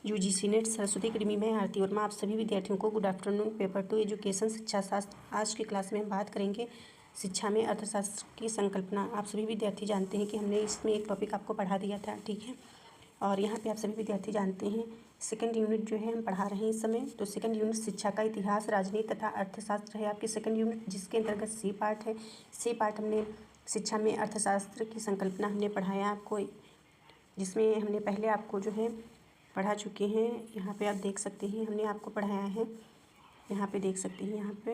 UGC net Saraswati academy में आरती वर्मा आप सभी विद्यार्थियों को गुड आफ्टरनून। पेपर 2 एजुकेशन शिक्षा शास्त्र। आज की क्लास में हम बात करेंगे शिक्षा में अर्थशास्त्र की संकल्पना। आप सभी विद्यार्थी जानते हैं कि हमने इसमें एक टॉपिक आपको पढ़ा दिया था, ठीक है। और यहाँ पे आप सभी विद्यार्थी जानते हैं सेकंड यूनिट जो है हम पढ़ा रहे हैं इस समय। तो सेकंड यूनिट शिक्षा का इतिहास, राजनीति तथा अर्थशास्त्र है आपकी सेकंड यूनिट, जिसके अंतर्गत सी पार्ट है। सी पार्ट हमने शिक्षा में अर्थशास्त्र की संकल्पना हमने पढ़ाया आपको, जिसमें हमने पहले आपको जो है पढ़ा चुके हैं। यहाँ पे आप देख सकते हैं हमने आपको पढ़ाया है, यहाँ पे देख सकते हैं। यहाँ पे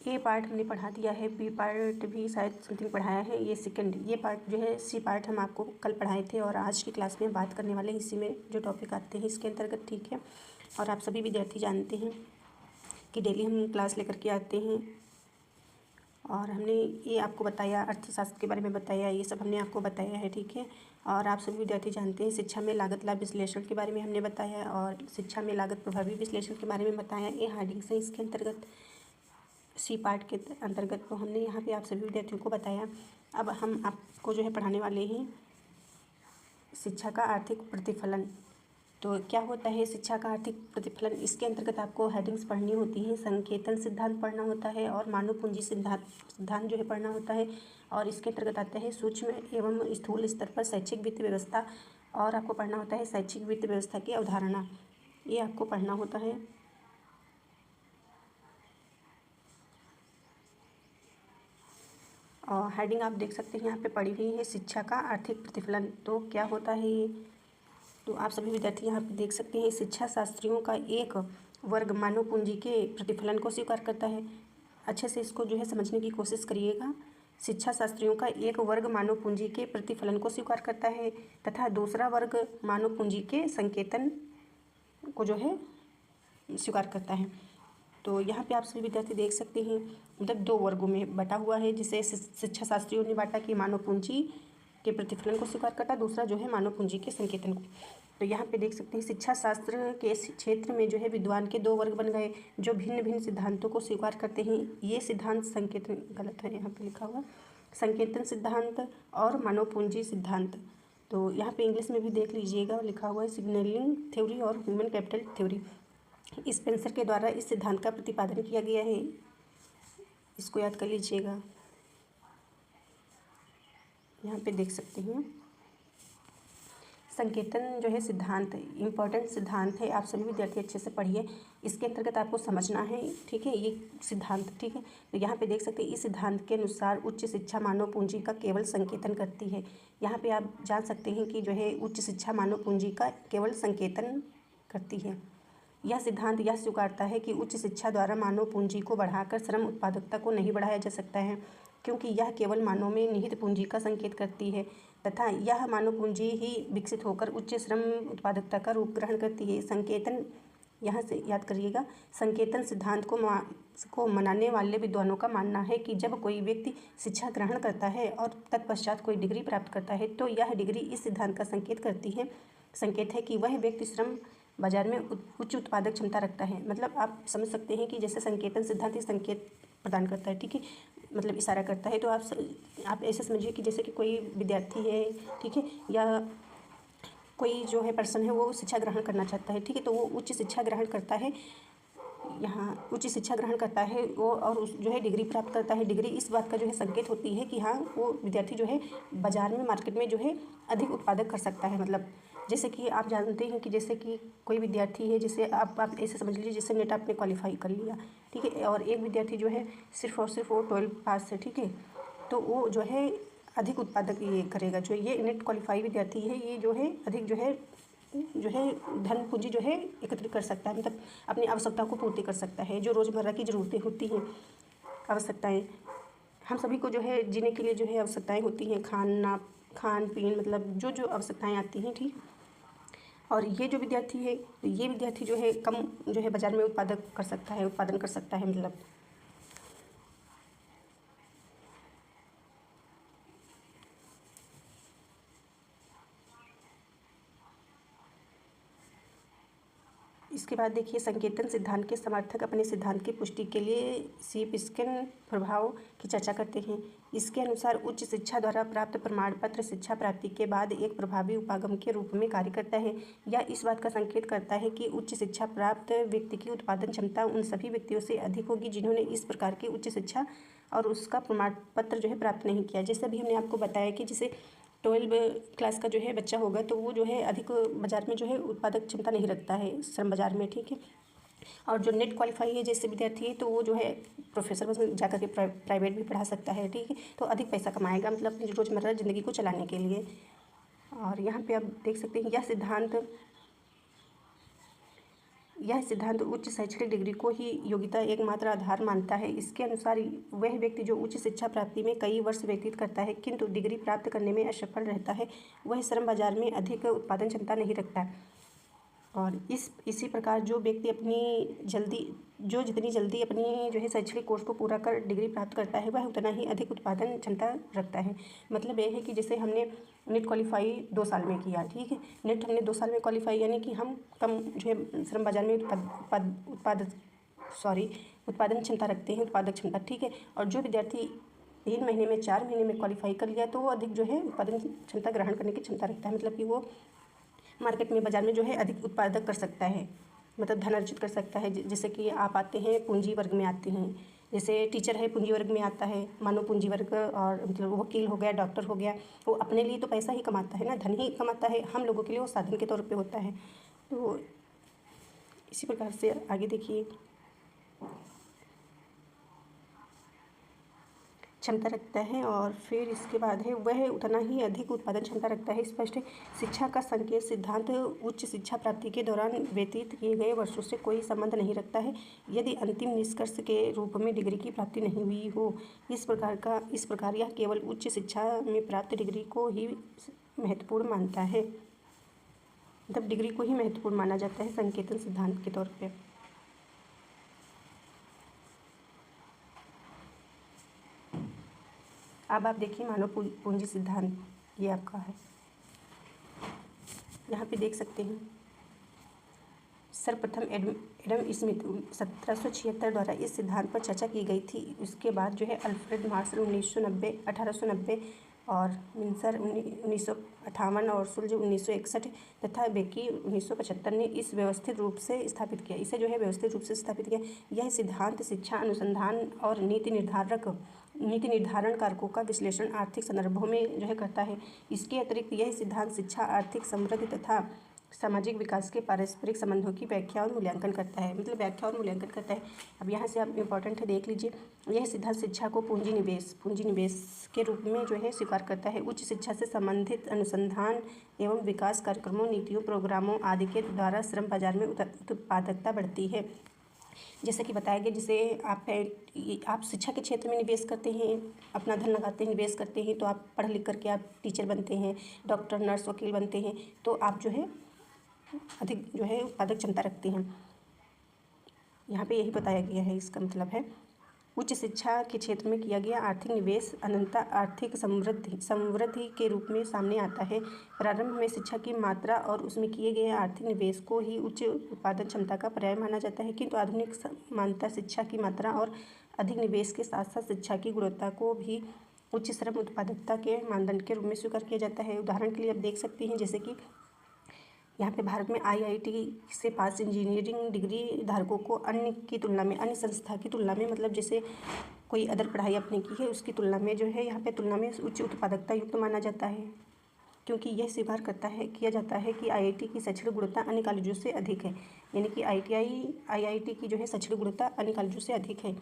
ए पार्ट हमने पढ़ा दिया है, बी पार्ट भी शायद समथिंग पढ़ाया है, ये सेकंड, ये पार्ट जो है सी पार्ट हम आपको कल पढ़ाए थे। और आज की क्लास में बात करने वाले इसी में जो टॉपिक आते हैं इसके अंतर्गत, ठीक है। और आप सभी विद्यार्थी जानते हैं कि डेली हम क्लास लेकर के आते हैं और हमने ये आपको बताया, अर्थशास्त्र के बारे में बताया, ये सब हमने आपको बताया है, ठीक है। और आप सभी विद्यार्थी जानते हैं शिक्षा में लागत लाभ विश्लेषण के बारे में हमने बताया और शिक्षा में लागत प्रभावी विश्लेषण के बारे में बताया। ये हेडिंग्स है इसके अंतर्गत, सी पार्ट के अंतर्गत। तो हमने यहाँ पे आप सभी विद्यार्थियों को बताया। अब हम आपको जो है पढ़ाने वाले हैं शिक्षा का आर्थिक प्रतिफलन। तो क्या होता है शिक्षा का आर्थिक प्रतिफलन? इसके अंतर्गत आपको हेडिंग्स पढ़नी होती हैं। संकेतन सिद्धांत पढ़ना होता है और मानव पूंजी सिद्धांत जो है पढ़ना होता है। और इसके अंतर्गत आता है सूक्ष्म एवं स्थूल स्तर पर शैक्षिक वित्त व्यवस्था, और आपको पढ़ना होता है शैक्षिक वित्त व्यवस्था की अवधारणा, ये आपको पढ़ना होता है। और हेडिंग आप देख सकते हैं यहाँ पे पड़ी हुई है, शिक्षा का आर्थिक प्रतिफलन। तो क्या होता है ये? तो आप सभी विद्यार्थी यहाँ पे देख सकते हैं शिक्षा शास्त्रियों का एक वर्ग मानव पूंजी के प्रतिफलन को स्वीकार करता है। अच्छे से इसको जो है समझने की कोशिश करिएगा। शिक्षा शास्त्रियों का एक वर्ग मानव पूंजी के प्रतिफलन को स्वीकार करता है तथा दूसरा वर्ग मानव पूंजी के संकेतन को जो है स्वीकार करता है। तो यहाँ पे आप सभी विद्यार्थी देख सकते हैं मतलब दो वर्गों में बटा हुआ है, जिसे शिक्षा शास्त्रियों ने बांटा कि मानव पूंजी के प्रतिफलन को स्वीकार करता, दूसरा जो है मानव पूंजी के संकेतन को। तो यहाँ पे देख सकते हैं शिक्षा शास्त्र के क्षेत्र में जो है विद्वान के दो वर्ग बन गए जो भिन्न भिन्न सिद्धांतों को स्वीकार करते हैं। ये सिद्धांत संकेतन, गलत है यहाँ पे लिखा हुआ, संकेतन सिद्धांत और मानव पूंजी सिद्धांत। तो यहाँ पे इंग्लिश में भी देख लीजिएगा, लिखा हुआ है सिग्नलिंग थ्योरी और ह्यूमन कैपिटल थ्योरी। स्पेंसर के द्वारा इस सिद्धांत का प्रतिपादन किया गया है, इसको याद कर लीजिएगा। यहाँ पे देख सकते हैं संकेतन जो है सिद्धांत इम्पोर्टेंट सिद्धांत है, आप सभी विद्यार्थी अच्छे से पढ़िए। इसके अंतर्गत आपको समझना है, ठीक है, ये सिद्धांत, ठीक है। तो यहाँ पे देख सकते हैं इस सिद्धांत के अनुसार उच्च शिक्षा मानव पूंजी का केवल संकेतन करती है। यहाँ पे आप जान सकते हैं कि जो है उच्च शिक्षा मानव पूंजी का केवल संकेतन करती है। यह सिद्धांत यह स्वीकारता है कि उच्च शिक्षा द्वारा मानव पूंजी को बढ़ाकर श्रम उत्पादकता को नहीं बढ़ाया जा सकता है, क्योंकि यह केवल मानव में निहित पूंजी का संकेत करती है तथा यह मानव पूंजी ही विकसित होकर उच्च श्रम उत्पादकता का रूप ग्रहण करती है। संकेतन, यहाँ से याद करिएगा, संकेतन सिद्धांत को मनाने वाले विद्वानों का मानना है कि जब कोई व्यक्ति शिक्षा ग्रहण करता है और तत्पश्चात कोई डिग्री प्राप्त करता है तो यह डिग्री इस सिद्धांत का संकेत है कि वह व्यक्ति श्रम बाजार में उच्च उत्पादक क्षमता रखता है। मतलब आप समझ सकते हैं कि जैसे संकेतन सिद्धांत ही संकेत प्रदान करता है, ठीक है, मतलब इशारा करता है। तो आप ऐसे समझिए कि जैसे कि कोई विद्यार्थी है, ठीक है, या कोई जो है पर्सन है वो शिक्षा ग्रहण करना चाहता है, ठीक है, तो वो उच्च शिक्षा ग्रहण करता है, यहाँ उच्च शिक्षा ग्रहण करता है वो, और उस जो है डिग्री प्राप्त करता है। डिग्री इस बात का जो है संकेत होती है कि हाँ वो विद्यार्थी जो है बाजार में, मार्केट में जो है अधिक उत्पादक कर सकता है। मतलब जैसे कि आप जानते हैं कि जैसे कि कोई विद्यार्थी है, जैसे आप ऐसे समझ लीजिए जैसे नेट आपने क्वालिफाई कर लिया, ठीक है, और एक विद्यार्थी जो है सिर्फ और सिर्फ वो 12 पास है, ठीक है, तो वो जो है अधिक उत्पादक ये करेगा। जो ये नेट क्वालिफाई विद्यार्थी है ये जो है अधिक जो है धन पूंजी जो है एकत्रित कर सकता है, मतलब अपनी आवश्यकताओं को पूर्ति कर सकता है। जो रोज़मर्रा की ज़रूरतें होती हैं, आवश्यकताएं, हम सभी को जो है जीने के लिए जो है आवश्यकताएं होती हैं, खान पीन, मतलब जो जो आवश्यकताएं आती हैं, ठीक। और ये जो विद्यार्थी है, ये विद्यार्थी जो है कम जो है बाजार में उत्पादन कर सकता है, मतलब इसके बाद देखिए, संकेतन सिद्धांत के समर्थक अपने सिद्धांत की पुष्टि के लिए शीपस्किन प्रभाव की चर्चा करते हैं। इसके अनुसार उच्च शिक्षा द्वारा प्राप्त प्रमाण पत्र शिक्षा प्राप्ति के बाद एक प्रभावी उपागम के रूप में कार्य करता है। यह इस बात का संकेत करता है कि उच्च शिक्षा प्राप्त व्यक्ति की उत्पादन क्षमता उन सभी व्यक्तियों से अधिक होगी जिन्होंने इस प्रकार की उच्च शिक्षा और उसका प्रमाण पत्र जो है प्राप्त नहीं किया। जैसे अभी हमने आपको बताया कि जैसे 12 क्लास का जो है बच्चा होगा तो वो जो है अधिक बाज़ार में जो है उत्पादक क्षमता नहीं रखता है श्रम बाज़ार में, ठीक है। और जो नेट क्वालिफाई है जैसे विद्यार्थी है तो वो जो है प्रोफेसर बस में जाकर के प्राइवेट भी पढ़ा सकता है, ठीक है। तो अधिक पैसा कमाएगा, मतलब अपनी रोज़मर्रा ज़िंदगी को चलाने के लिए। और यहाँ पे आप देख सकते हैं यह सिद्धांत उच्च शैक्षणिक डिग्री को ही योग्यता एकमात्र आधार मानता है। इसके अनुसार वह व्यक्ति जो उच्च शिक्षा प्राप्ति में कई वर्ष व्यतीत करता है किंतु डिग्री प्राप्त करने में असफल रहता है, वह श्रम बाजार में अधिक उत्पादन क्षमता नहीं रखता। और इसी प्रकार जो व्यक्ति जितनी जल्दी अपनी जो है शैक्षणिक कोर्स को पूरा कर डिग्री प्राप्त करता है वह उतना ही अधिक उत्पादन क्षमता रखता है। मतलब यह है कि जैसे हमने नेट क्वालिफाई 2 साल में किया, ठीक है। नेट हमने 2 साल में क्वालिफाई यानी कि हम कम जो है श्रम बाजार में उत्पादन क्षमता रखते हैं, उत्पादक क्षमता, ठीक है। और जो विद्यार्थी 3 महीने में 4 महीने में क्वालिफाई कर लिया तो वो अधिक जो है उत्पादन क्षमता ग्रहण करने की क्षमता रखता है। मतलब कि वो मार्केट में बाज़ार में जो है अधिक उत्पादक कर सकता है, मतलब धन अर्जित कर सकता है। जैसे कि आप आते हैं पूंजी वर्ग में आते हैं, जैसे टीचर है पूंजी वर्ग में आता है, मानव पूंजी वर्ग, और मतलब वकील हो गया, डॉक्टर हो गया, वो अपने लिए तो पैसा ही कमाता है ना, धन ही कमाता है। हम लोगों के लिए वो साधन के तौर पे होता है। तो इसी प्रकार से आगे देखिए, क्षमता रखता है और फिर इसके बाद है वह उतना ही अधिक उत्पादन क्षमता रखता है। स्पष्ट है, शिक्षा का संकेत सिद्धांत उच्च शिक्षा प्राप्ति के दौरान व्यतीत किए गए वर्षों से कोई संबंध नहीं रखता है यदि अंतिम निष्कर्ष के रूप में डिग्री की प्राप्ति नहीं हुई हो। इस प्रकार यह केवल उच्च शिक्षा में प्राप्त डिग्री को ही महत्वपूर्ण मानता है, मतलब डिग्री को ही महत्वपूर्ण माना जाता है संकेतन सिद्धांत के तौर पर। अब आप देखिए मानव पूंजी सिद्धांत, ये आपका है, यहाँ पे देख सकते हैं। सर्वप्रथम एडम स्मिथ 1776 द्वारा इस सिद्धांत पर चर्चा की गई थी। उसके बाद जो है अल्फ्रेड मार्शल 1890 और मिन्सर 1958 और सुल्ज 1961 तथा बेकी 1975 ने इसे व्यवस्थित रूप से स्थापित किया। यह सिद्धांत शिक्षा अनुसंधान और नीति निर्धारण कारकों का विश्लेषण आर्थिक संदर्भों में जो है करता है। इसके अतिरिक्त यह सिद्धांत शिक्षा, आर्थिक समृद्धि तथा सामाजिक विकास के पारस्परिक संबंधों की व्याख्या और मूल्यांकन करता है, मतलब व्याख्या और मूल्यांकन करता है। अब यहाँ से आप इम्पोर्टेंट है देख लीजिए, यह सिद्धांत शिक्षा को पूंजी निवेश के रूप में जो है स्वीकार करता है। उच्च शिक्षा से संबंधित अनुसंधान एवं विकास कार्यक्रमों, नीतियों, प्रोग्रामों आदि के द्वारा श्रम बाजार में उत्पादकता बढ़ती है। जैसे कि बताया गया, जैसे आप शिक्षा के क्षेत्र में निवेश करते हैं, अपना धन लगाते हैं, निवेश करते हैं, तो आप पढ़ लिख करके आप टीचर बनते हैं, डॉक्टर, नर्स, वकील बनते हैं, तो आप जो है अधिक जो है उत्पादक क्षमता रखते हैं। यहाँ पे यही बताया गया है, इसका मतलब है उच्च शिक्षा के क्षेत्र में किया गया आर्थिक निवेश अनंतता आर्थिक समृद्धि के रूप में सामने आता है। प्रारंभ में शिक्षा की मात्रा और उसमें किए गए आर्थिक निवेश को ही उच्च उत्पादन क्षमता का पर्याय माना जाता है, किंतु आधुनिक मान्यता शिक्षा की मात्रा और अधिक निवेश के साथ साथ शिक्षा की गुणवत्ता को भी उच्च श्रम उत्पादकता के मानदंड के रूप में स्वीकार किया जाता है। उदाहरण के लिए आप देख सकते हैं, जैसे कि यहाँ पे भारत में IIT से पास इंजीनियरिंग डिग्री धारकों को अन्य संस्था की तुलना में, मतलब जैसे कोई अदर पढ़ाई आपने की है उसकी तुलना में जो है यहाँ पे तुलना में उच्च उत्पादकता युक्त माना जाता है, क्योंकि यह स्वीकार किया जाता है कि IIT की शैक्षणिक गुणवत्ता अन्य कॉलेजों से अधिक है, यानी कि IIT की जो है शैक्षणिक गुणवत्ता अन्य कॉलेजों से अधिक है।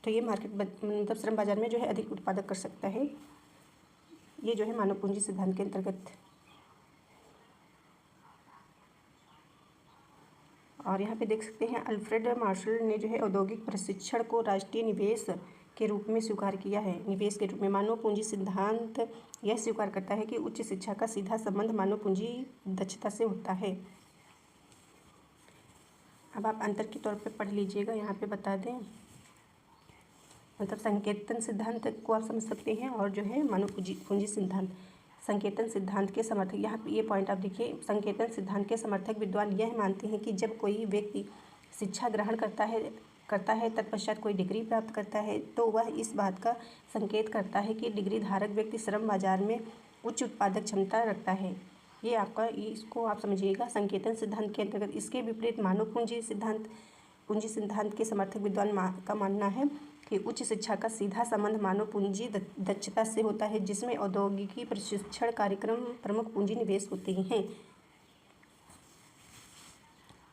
तो ये मतलब श्रम बाजार में जो है अधिक उत्पादक कर सकता है। ये जो है मानव पूंजी सिद्धांत के अंतर्गत। और यहाँ पे देख सकते हैं अल्फ्रेड मार्शल ने जो है औद्योगिक प्रशिक्षण को राष्ट्रीय निवेश के रूप में स्वीकार किया है। निवेश के रूप में मानव पूंजी सिद्धांत यह स्वीकार करता है कि उच्च शिक्षा का सीधा संबंध मानव पूंजी दक्षता से होता है। अब आप अंतर के तौर पे पढ़ लीजिएगा, यहाँ पे बता दें, मतलब संकेतन सिद्धांत को आप समझ सकते हैं और जो है मानव पूंजी सिद्धांत। संकेतन सिद्धांत के समर्थक, यहाँ पे ये पॉइंट आप देखिए, संकेतन सिद्धांत के समर्थक विद्वान यह मानते हैं कि जब कोई व्यक्ति शिक्षा ग्रहण करता है तत्पश्चात कोई डिग्री प्राप्त करता है तो वह इस बात का संकेत करता है कि डिग्री धारक व्यक्ति श्रम बाजार में उच्च उत्पादक क्षमता रखता है। ये आपका, इसको आप समझिएगा संकेतन सिद्धांत के अंतर्गत। इसके विपरीत मानव पूंजी सिद्धांत के समर्थक विद्वान का मानना है कि उच्च शिक्षा का सीधा संबंध मानव पूंजी दक्षता से होता है, जिसमें औद्योगिकी प्रशिक्षण कार्यक्रम प्रमुख पूंजी निवेश होते हैं।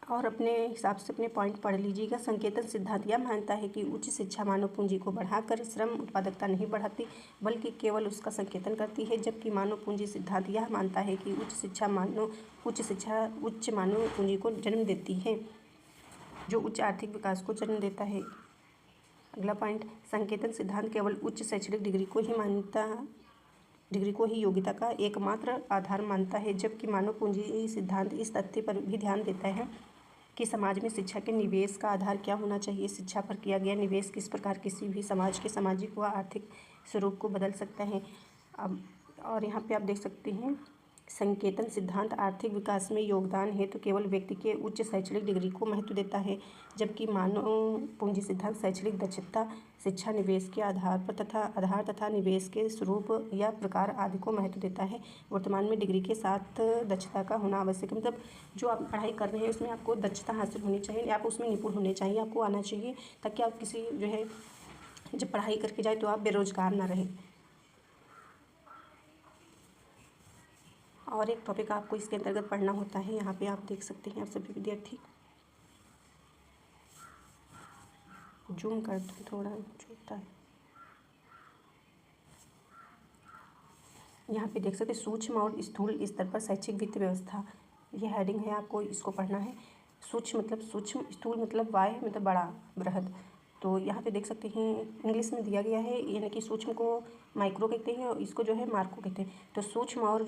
और अपने हिसाब से अपने पॉइंट पढ़ लीजिएगा। संकेतन सिद्धांत यह मानता है कि उच्च शिक्षा मानव पूंजी को बढ़ाकर श्रम उत्पादकता नहीं बढ़ाती बल्कि केवल उसका संकेतन करती है, जबकि मानव पूंजी सिद्धांत यह मानता है कि उच्च शिक्षा मानव पूंजी को जन्म देती है, जो उच्च आर्थिक विकास को जन्म देता है। अगला पॉइंट, संकेतन सिद्धांत केवल उच्च शैक्षणिक डिग्री को ही योग्यता का एकमात्र आधार मानता है, जबकि मानव पूंजी सिद्धांत इस तथ्य पर भी ध्यान देता है कि समाज में शिक्षा के निवेश का आधार क्या होना चाहिए। शिक्षा पर किया गया निवेश किस प्रकार किसी भी समाज के सामाजिक व आर्थिक स्वरूप को बदल सकता है। अब और यहाँ पे आप देख सकते हैं, संकेतन सिद्धांत आर्थिक विकास में योगदान हेतु केवल व्यक्ति के उच्च शैक्षणिक डिग्री को महत्व देता है, जबकि मानव पूंजी सिद्धांत शैक्षणिक दक्षता, शिक्षा निवेश के आधार तथा निवेश के स्वरूप या प्रकार आदि को महत्व देता है। वर्तमान में डिग्री के साथ दक्षता का होना आवश्यक है, मतलब जो आप पढ़ाई कर रहे हैं उसमें आपको दक्षता हासिल होनी चाहिए, आप उसमें निपुण होने चाहिए, आपको आना चाहिए, ताकि आप किसी जो है जब पढ़ाई करके जाए तो आप बेरोजगार ना रहें। और एक टॉपिक आपको इसके अंतर्गत पढ़ना होता है, यहाँ पे आप देख सकते हैं, आप सभी विद्यार्थी जूम कर दूँ, थोड़ा छोटा है। यहाँ पे देख सकते हैं, सूक्ष्म और स्थूल स्तर पर शैक्षिक वित्त व्यवस्था, यह हेडिंग है, आपको इसको पढ़ना है। सूक्ष्म मतलब सूक्ष्म, स्थूल मतलब वाय मतलब बड़ा, बृहद। तो यहाँ पे देख सकते हैं इंग्लिश में दिया गया है, यानी कि सूक्ष्म को माइक्रो कहते हैं और इसको जो है मार्को कहते हैं। तो सूक्ष्म और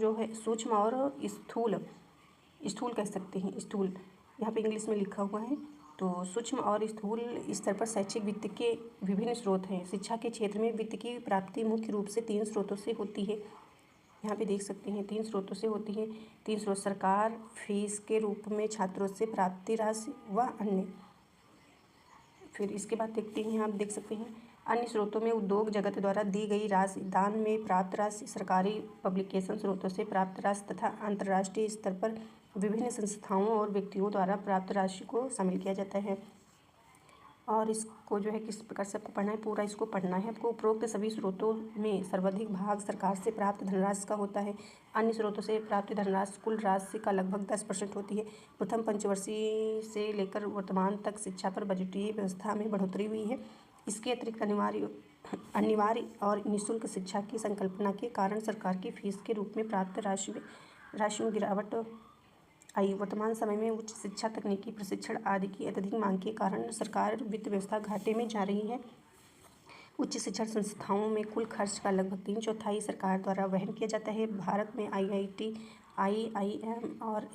स्थूल कह सकते हैं, स्थूल यहाँ पे इंग्लिश में लिखा हुआ है। तो सूक्ष्म और स्थूल स्तर पर शैक्षिक वित्त के विभिन्न स्रोत हैं। शिक्षा के क्षेत्र में वित्त की प्राप्ति मुख्य रूप से 3 स्रोतों से होती है। यहाँ पे देख सकते हैं 3 स्रोतों से होती है। 3 स्रोत, सरकार, फीस के रूप में छात्रों से प्राप्ति राशि व अन्य। फिर इसके बाद देखते हैं, आप देख सकते हैं अन्य स्रोतों में उद्योग जगत द्वारा दी गई राशि, दान में प्राप्त राशि, सरकारी पब्लिकेशन स्रोतों से प्राप्त राशि तथा अंतर्राष्ट्रीय स्तर पर विभिन्न संस्थाओं और व्यक्तियों द्वारा प्राप्त राशि को शामिल किया जाता है। और इसको जो है किस प्रकार से आपको पढ़ना है, पूरा इसको पढ़ना है आपको। उपरोक्त सभी स्रोतों में सर्वाधिक भाग सरकार से प्राप्त धनराशि का होता है। अन्य स्रोतों से प्राप्त धनराशि कुल राशि का लगभग 10% होती है। प्रथम पंचवर्षीय से लेकर वर्तमान तक शिक्षा पर बजटीय व्यवस्था में बढ़ोतरी हुई है। इसके अतिरिक्त अनिवार्य और निःशुल्क शिक्षा की संकल्पना के कारण सरकार की फीस के रूप में प्राप्त राशि में गिरावट आई। वर्तमान समय में उच्च शिक्षा, तकनीकी प्रशिक्षण आदि की अत्यधिक मांग के कारण सरकार वित्त व्यवस्था घाटे में जा रही है। उच्च शिक्षण संस्थाओं में कुल खर्च का लगभग 3/4 सरकार द्वारा वहन किया जाता है। भारत में IIT, IIM और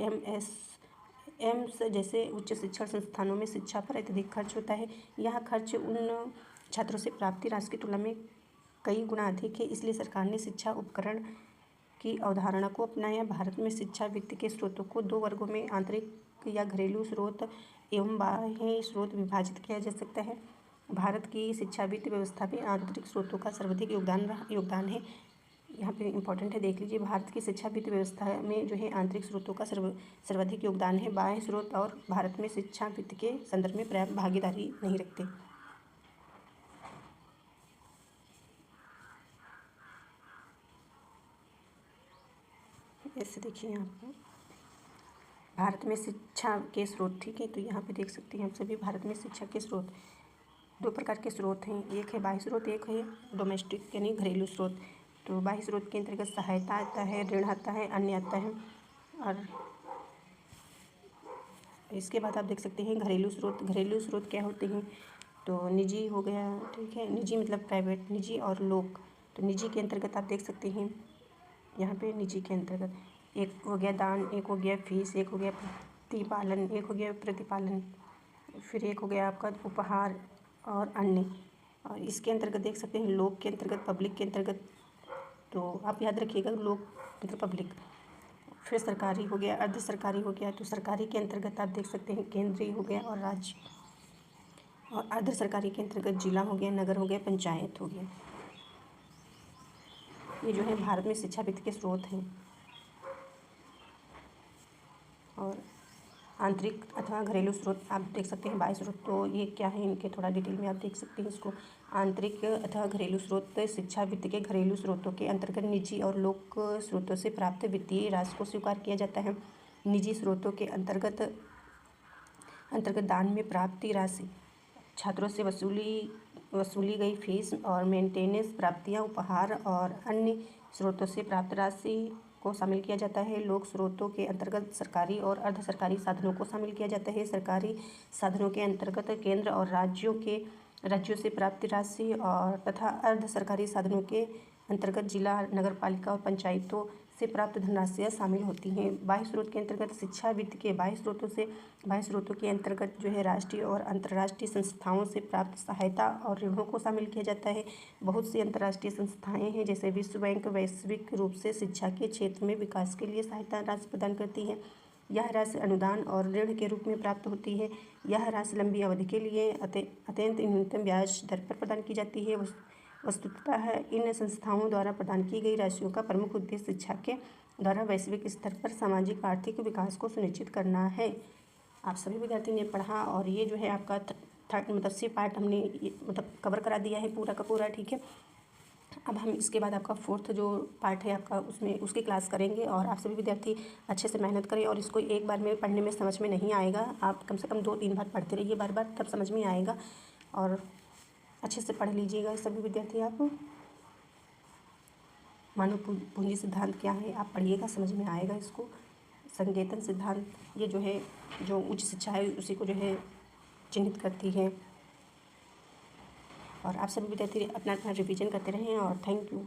एम्स जैसे उच्च शिक्षण संस्थानों में शिक्षा पर अत्यधिक खर्च होता है। यह खर्च उन छात्रों से प्राप्ति राशि की तुलना में कई गुना अधिक है, इसलिए सरकार ने शिक्षा उपकरण की अवधारणा को अपनाया। भारत में शिक्षा वित्त के स्रोतों को 2 वर्गों में आंतरिक या घरेलू स्रोत एवं बाह्य स्रोत विभाजित किया जा सकता है। भारत की शिक्षा वित्त व्यवस्था में आंतरिक स्रोतों का सर्वाधिक योगदान है। यहाँ पे इम्पोर्टेंट है, देख लीजिए, भारत की शिक्षा वित्त व्यवस्था में जो है आंतरिक स्रोतों का सर्वाधिक योगदान है। बाह्य स्रोत और भारत में शिक्षा वित्त के संदर्भ में पर्याप्त भागीदारी नहीं रखते। ऐसे देखिए यहाँ पर भारत में शिक्षा के स्रोत, ठीक है। तो यहाँ पे देख सकते हैं हम सभी, भारत में शिक्षा के स्रोत 2 प्रकार के स्रोत हैं, एक है बाह्य स्रोत, एक है डोमेस्टिक यानी घरेलू स्रोत। तो बाह्य स्रोत के अंतर्गत सहायता आता है, ऋण आता है, अन्य आता है। और इसके बाद आप देख सकते हैं घरेलू स्रोत क्या होते हैं। तो निजी हो गया, ठीक है, निजी मतलब प्राइवेट, निजी और लोक। तो निजी के अंतर्गत आप देख सकते हैं यहाँ पे निजी के अंतर्गत एक हो गया दान, एक हो गया फीस, एक हो गया प्रतिपालन, फिर एक हो गया आपका उपहार और अन्य। और इसके अंतर्गत देख सकते हैं लोक के अंतर्गत, पब्लिक के अंतर्गत। तो आप याद रखिएगा, लोक मतलब पब्लिक। फिर सरकारी हो गया, अर्ध सरकारी हो गया। तो सरकारी के अंतर्गत आप देख सकते हैं केंद्रीय हो गया और राज्य, और अर्ध सरकारी के अंतर्गत जिला हो गया, नगर हो गया, पंचायत हो गया। ये जो है भारत में शिक्षा वित्त के स्रोत हैं। और आंतरिक अथवा घरेलू स्रोत आप देख सकते हैं 22 स्रोत। तो ये क्या है, इनके थोड़ा डिटेल में आप देख सकते हैं इसको। आंतरिक अथवा घरेलू स्रोत शिक्षा वित्त के घरेलू स्रोतों के अंतर्गत निजी और लोक स्रोतों से प्राप्त वित्तीय राशि को स्वीकार किया जाता है। निजी स्रोतों के अंतर्गत दान में प्राप्ति राशि, छात्रों से वसूली गई फीस और मेंटेनेंस प्राप्तियां, उपहार और अन्य स्रोतों से प्राप्त राशि को शामिल किया जाता है। लोक स्रोतों के अंतर्गत सरकारी और अर्ध सरकारी साधनों को शामिल किया जाता है। सरकारी साधनों के अंतर्गत केंद्र और राज्यों से प्राप्त राशि और तथा अर्ध सरकारी साधनों के अंतर्गत जिला, नगर पालिका और पंचायतों से प्राप्त धनराशियाँ शामिल होती हैं। बाह्य स्रोत के अंतर्गत शिक्षा वित्त के बाह्य स्रोतों के अंतर्गत जो है राष्ट्रीय और अंतर्राष्ट्रीय संस्थाओं से प्राप्त सहायता और ऋणों को शामिल किया जाता है। बहुत सी अंतर्राष्ट्रीय संस्थाएं हैं जैसे विश्व बैंक वैश्विक रूप से शिक्षा के क्षेत्र में विकास के लिए सहायता राशि प्रदान करती है। यह राशि अनुदान और ऋण के रूप में प्राप्त होती है। यह राशि लंबी अवधि के लिए अत्यंत न्यूनतम ब्याज दर पर प्रदान की जाती है। वस्तुतः इन संस्थाओं द्वारा प्रदान की गई राशियों का प्रमुख उद्देश्य शिक्षा के द्वारा वैश्विक स्तर पर सामाजिक आर्थिक विकास को सुनिश्चित करना है। आप सभी विद्यार्थी ने पढ़ा और ये जो है आपका मतलब सी पार्ट हमने मतलब कवर करा दिया है पूरा का पूरा, ठीक है। अब हम इसके बाद आपका फोर्थ जो पार्ट है आपका उसमें उसकी क्लास करेंगे। और आप सभी विद्यार्थी अच्छे से मेहनत करें और इसको एक बार में पढ़ने में समझ में नहीं आएगा, आप कम से कम 2-3 बार पढ़ते रहिए बार तब समझ में आएगा। और अच्छे से पढ़ लीजिएगा सभी विद्यार्थी। आप मानव पूंजी सिद्धांत क्या है आप पढ़िएगा, समझ में आएगा इसको। संकेतन सिद्धांत ये जो है जो उच्च शिक्षा है उसी को जो है चिन्हित करती है। और आप सभी विद्यार्थी अपना रिवीजन करते रहें और थैंक यू।